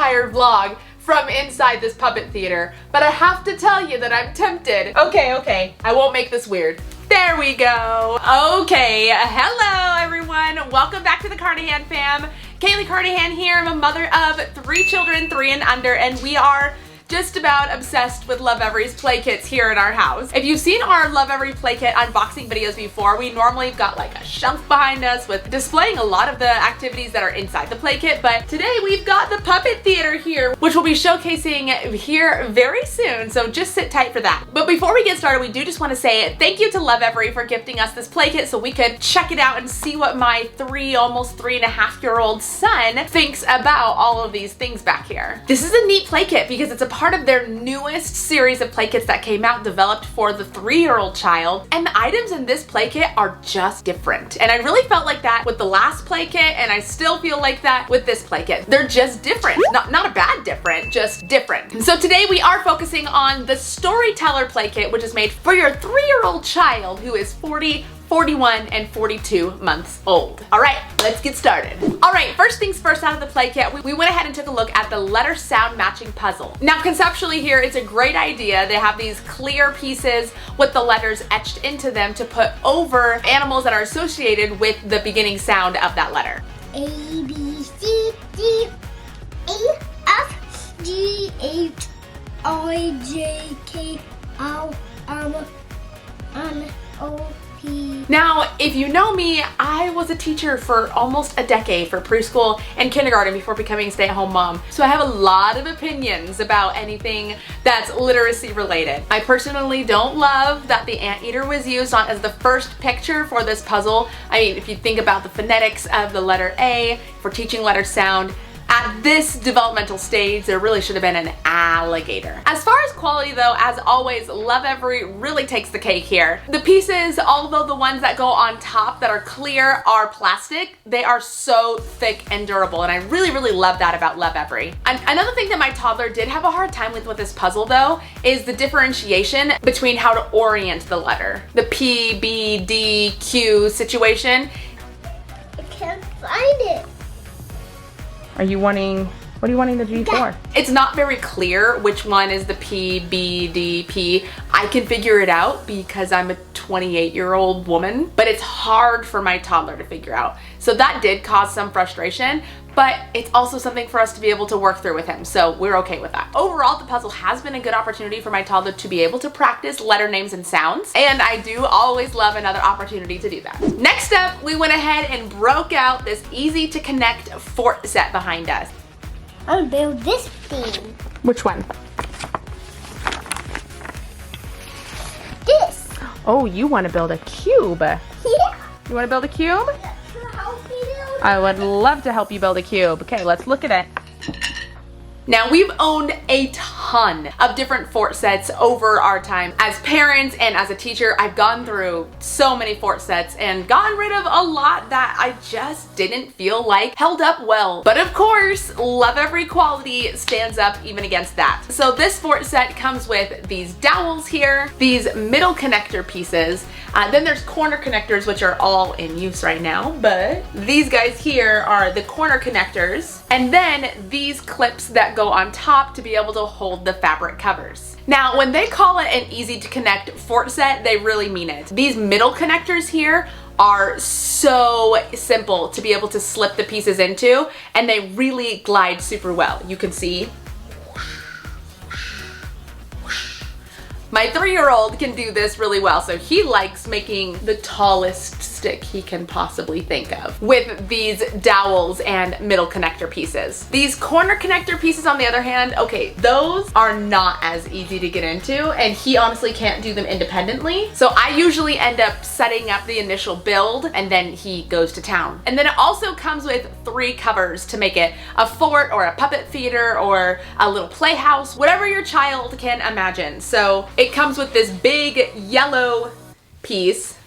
entire vlog from inside this puppet theater, but I have to tell you that I'm tempted. Okay, I won't make this weird. There we go. Okay, hello everyone. Welcome back to the Carnahan fam. Kaylee Carnahan here. I'm a mother of 3 children, 3 and under, and we are just about obsessed with Lovevery's play kits here in our house. If you've seen our Lovevery play kit unboxing videos before, we normally have got like a shelf behind us with displaying a lot of the activities that are inside the play kit, but today we've got the puppet theater here, which we'll be showcasing here very soon, so just sit tight for that. But before we get started, we do just want to say thank you to Lovevery for gifting us this play kit so we could check it out and see what my almost 3.5-year-old son thinks about all of these things back here. This is a neat play kit because it's a part of their newest series of play kits that came out developed for the 3-year-old child, and the items in this play kit are just different. And I really felt like that with the last play kit, and I still feel like that with this play kit. They're just different. Not a bad different, just different. So today we are focusing on the Storyteller play kit, which is made for your 3-year-old child who is 40, 41, and 42 months old. All right, let's get started. All right, first things first out of the play kit, we went ahead and took a look at the letter sound matching puzzle. Now, conceptually here, it's a great idea. They have these clear pieces with the letters etched into them to put over animals that are associated with the beginning sound of that letter. A, B, C, D, E, F, G, H, I, J, K, L, M, N, O, P. Now, if you know me, I was a teacher for almost a decade for preschool and kindergarten before becoming a stay-at-home mom. So I have a lot of opinions about anything that's literacy related. I personally don't love that the anteater was used as the first picture for this puzzle. I mean, if you think about the phonetics of the letter A for teaching letter sound, at this developmental stage, there really should have been an alligator. As far as quality though, as always, Lovevery really takes the cake here. The pieces, although the ones that go on top that are clear are plastic, they are so thick and durable, and I really love that about Lovevery. Another thing that my toddler did have a hard time with this puzzle though, is the differentiation between how to orient the letter. The P, B, D, Q situation. I can't find it. What are you wanting the G for? It's not very clear which one is the P, B, D, P. I can figure it out because I'm a 28-year-old woman, but it's hard for my toddler to figure out. So that did cause some frustration, but it's also something for us to be able to work through with him, so we're okay with that. Overall, the puzzle has been a good opportunity for my toddler to be able to practice letter names and sounds, and I do always love another opportunity to do that. Next up, we went ahead and broke out this easy to connect fort set behind us. I'll build this thing. Which one? This. Oh, you want to build a cube. Yeah. You want to build a cube? Help me build. I would love to help you build a cube. Okay, let's look at it. Now, we've owned a ton of different fort sets over our time. As parents and as a teacher, I've gone through so many fort sets and gotten rid of a lot that I just didn't feel like held up well. But of course, Lovevery quality stands up even against that. So this fort set comes with these dowels here, these middle connector pieces, then there's corner connectors, which are all in use right now, but these guys here are the corner connectors, and then these clips that go on top to be able to hold the fabric covers. Now, when they call it an easy to connect fort set, they really mean it. These middle connectors here are so simple to be able to slip the pieces into, and they really glide super well. You can see my 3-year-old can do this really well, so he likes making the tallest stick he can possibly think of with these dowels and middle connector pieces. These corner connector pieces, on the other hand, okay, those are not as easy to get into, and he honestly can't do them independently. So I usually end up setting up the initial build, and then he goes to town. And then it also comes with 3 covers to make it a fort or a puppet theater or a little playhouse, whatever your child can imagine. So it comes with this big yellow piece.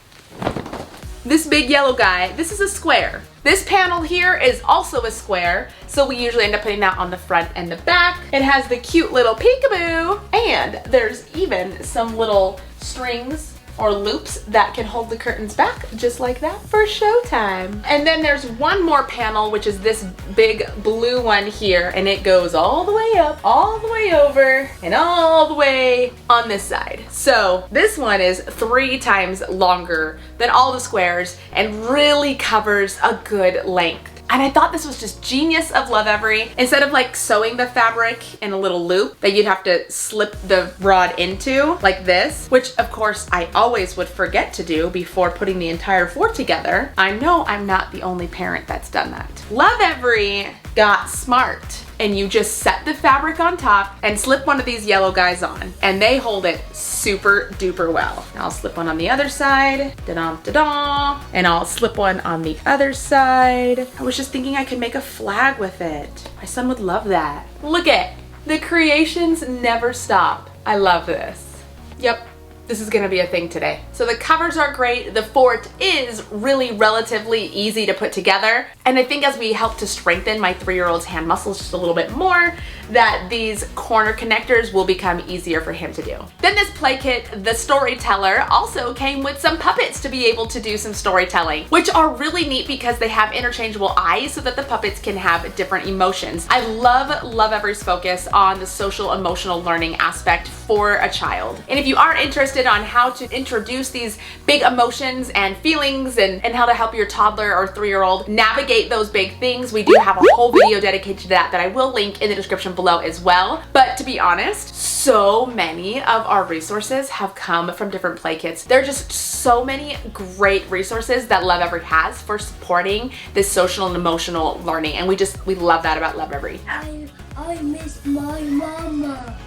This big yellow guy, this is a square. This panel here is also a square, so we usually end up putting that on the front and the back. It has the cute little peekaboo, and there's even some little strings or loops that can hold the curtains back just like that for showtime. And then there's one more panel, which is this big blue one here, and it goes all the way up, all the way over, and all the way on this side. So this one is 3 times longer than all the squares and really covers a good length. And I thought this was just genius of Lovevery. Instead of like sewing the fabric in a little loop that you'd have to slip the rod into like this, which of course I always would forget to do before putting the entire fort together. I know I'm not the only parent that's done that. Lovevery got smart, and you just set the fabric on top and slip one of these yellow guys on, and they hold it super duper well. Now I'll slip one on the other side, da-dum-da-dum, and I'll slip one on the other side. I was just thinking I could make a flag with it. My son would love that. Look at, the creations never stop. I love this. Yep. This is gonna be a thing today. So the covers are great. The fort is really relatively easy to put together. And I think as we help to strengthen my 3-year-old's hand muscles just a little bit more, that these corner connectors will become easier for him to do. Then this play kit, the Storyteller, also came with some puppets to be able to do some storytelling, which are really neat because they have interchangeable eyes so that the puppets can have different emotions. I love Lovevery's focus on the social emotional learning aspect for a child. And if you are interested on how to introduce these big emotions and feelings and how to help your toddler or 3-year-old navigate those big things, we do have a whole video dedicated to that I will link in the description below as well. But to be honest, so many of our resources have come from different play kits. There are just so many great resources that Lovevery has for supporting this social and emotional learning, and we love that about Lovevery. I miss my mama.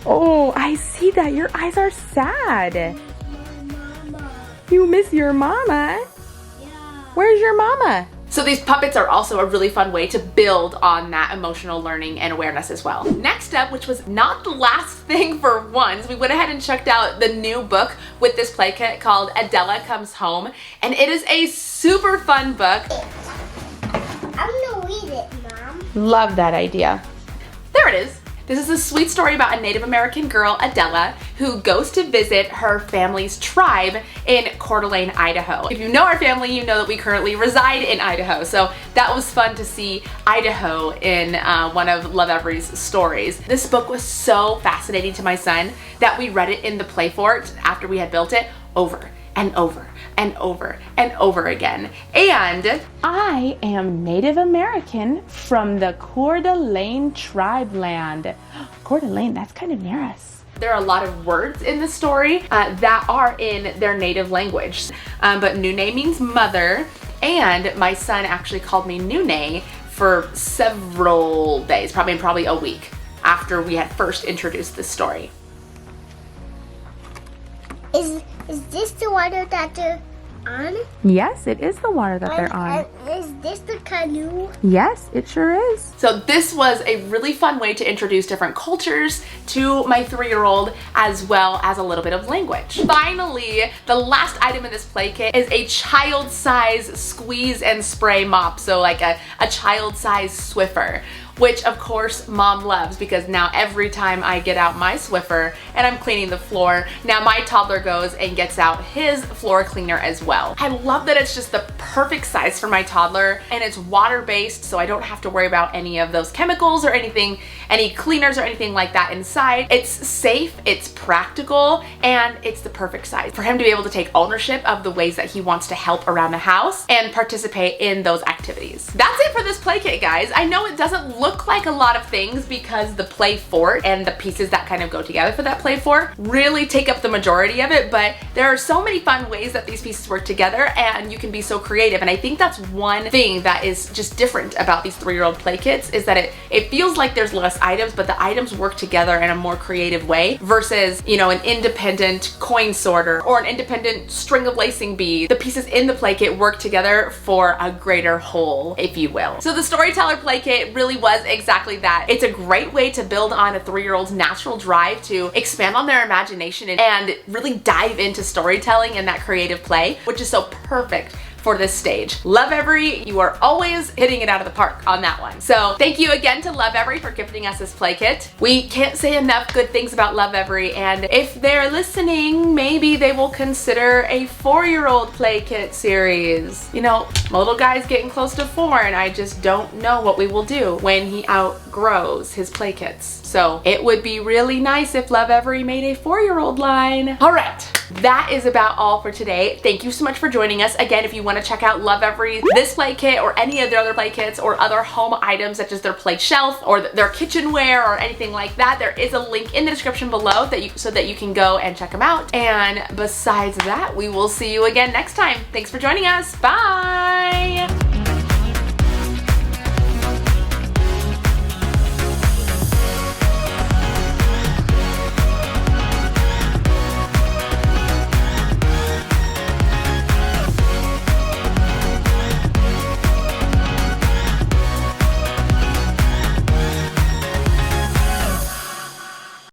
Oh, I see that. Your eyes are sad. My mama. You miss your mama? Yeah. Where's your mama? So these puppets are also a really fun way to build on that emotional learning and awareness as well. Next up, which was not the last thing for once, we went ahead and checked out the new book with this play kit called Adela Comes Home, and it is a super fun book. I'm gonna read it, Mom. Love that idea. There it is. This is a sweet story about a Native American girl, Adela, who goes to visit her family's tribe in Coeur d'Alene, Idaho. If you know our family, you know that we currently reside in Idaho. So that was fun to see Idaho in one of Lovevery's stories. This book was so fascinating to my son that we read it in the play fort after we had built it over and over and over and over again. And I am Native American from the Coeur d'Alene tribe land. Coeur d'Alene, that's kind of near us. there are a lot of words in the story that are in their native language. But Nune means mother, and my son actually called me Nune for several days, probably a week after we had first introduced this story. Is this the water that they're on? Yes, it is the water that they're on. Is this the canoe? Yes, it sure is. So this was a really fun way to introduce different cultures to my 3-year-old, as well as a little bit of language. Finally, the last item in this play kit is a child-size squeeze and spray mop. So like a child-size Swiffer, which of course mom loves, because now every time I get out my Swiffer and I'm cleaning the floor, now my toddler goes and gets out his floor cleaner as well. I love that it's just the perfect size for my toddler, and it's water-based, so I don't have to worry about any of those chemicals or anything, any cleaners or anything like that inside. It's safe, it's practical, and it's the perfect size for him to be able to take ownership of the ways that he wants to help around the house and participate in those activities. That's it for this play kit, guys. I know it doesn't look like a lot of things because the play fort and the pieces that kind of go together for that play fort really take up the majority of it, but there are so many fun ways that these pieces work together, and you can be so creative. And I think that's one thing that is just different about these 3-year-old play kits, is that it feels like there's less items, but the items work together in a more creative way versus, you know, an independent coin sorter or an independent string of lacing beads. The pieces in the play kit work together for a greater whole, if you will. So the Storyteller play kit really was exactly that. It's a great way to build on a 3-year-old's natural drive to expand on their imagination and really dive into storytelling and that creative play, which is so perfect for this stage. Lovevery, you are always hitting it out of the park on that one. So thank you again to Lovevery for gifting us this play kit. We can't say enough good things about Lovevery, and if they're listening, maybe they will consider a 4-year-old play kit series. You know, my little guy's getting close to 4 and I just don't know what we will do when he outgrows his play kits. So it would be really nice if Lovevery made a 4-year-old line. All right, that is about all for today. Thank you so much for joining us. Again, if you want to check out Lovevery, this play kit or any of their other play kits or other home items such as their play shelf or their kitchenware or anything like that, there is a link in the description below so that you can go and check them out. And besides that, we will see you again next time. Thanks for joining us. Bye.